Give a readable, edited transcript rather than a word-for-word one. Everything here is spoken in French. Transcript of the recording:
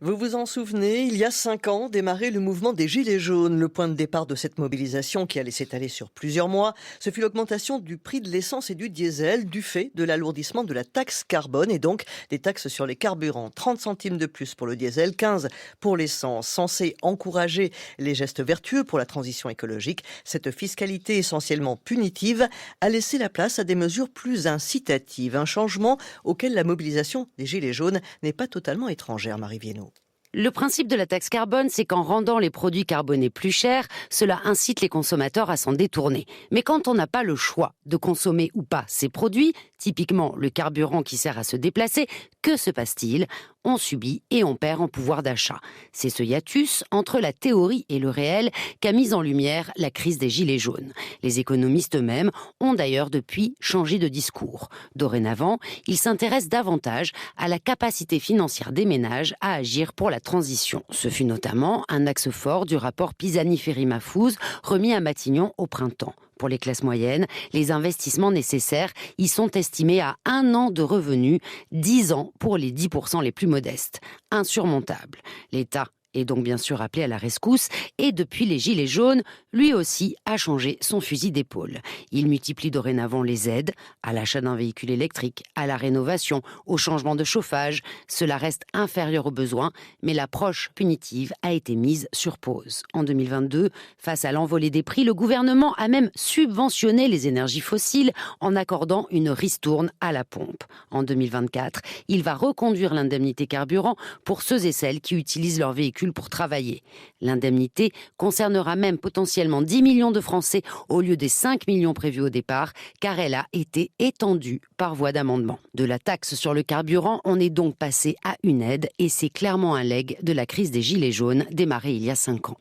Vous vous en souvenez, il y a 5 ans, démarrait le mouvement des Gilets jaunes. Le point de départ de cette mobilisation, qui allait s'étaler sur plusieurs mois, ce fut l'augmentation du prix de l'essence et du diesel du fait de l'alourdissement de la taxe carbone et donc des taxes sur les carburants. 30 centimes de plus pour le diesel, 15 pour l'essence. Censée encourager les gestes vertueux pour la transition écologique, cette fiscalité essentiellement punitive a laissé la place à des mesures plus incitatives. Un changement auquel la mobilisation des Gilets jaunes n'est pas totalement étrangère, Marie Viennot. Le principe de la taxe carbone, c'est qu'en rendant les produits carbonés plus chers, cela incite les consommateurs à s'en détourner. Mais quand on n'a pas le choix de consommer ou pas ces produits, typiquement le carburant qui sert à se déplacer, que se passe-t-il ? On subit et on perd en pouvoir d'achat. C'est ce hiatus entre la théorie et le réel qu'a mis en lumière la crise des Gilets jaunes. Les économistes eux-mêmes ont d'ailleurs depuis changé de discours. Dorénavant, ils s'intéressent davantage à la capacité financière des ménages à agir pour la transition. Ce fut notamment un axe fort du rapport Pisani-Ferry-Mahfouz remis à Matignon au printemps. Pour les classes moyennes, les investissements nécessaires y sont estimés à 1 an de revenus, 10 ans pour les 10% les plus modestes. Insurmontable. L'État est donc bien sûr appelé à la rescousse et depuis les Gilets jaunes, lui aussi a changé son fusil d'épaule. Il multiplie dorénavant les aides à l'achat d'un véhicule électrique, à la rénovation, au changement de chauffage. Cela reste inférieur aux besoins, mais l'approche punitive a été mise sur pause. En 2022, face à l'envolée des prix, le gouvernement a même subventionné les énergies fossiles en accordant une ristourne à la pompe. En 2024, il va reconduire l'indemnité carburant pour ceux et celles qui utilisent leur véhicule pour travailler. L'indemnité concernera même potentiellement 10 millions de Français au lieu des 5 millions prévus au départ, car elle a été étendue par voie d'amendement. De la taxe sur le carburant, on est donc passé à une aide et c'est clairement un legs de la crise des Gilets jaunes démarrée il y a 5 ans.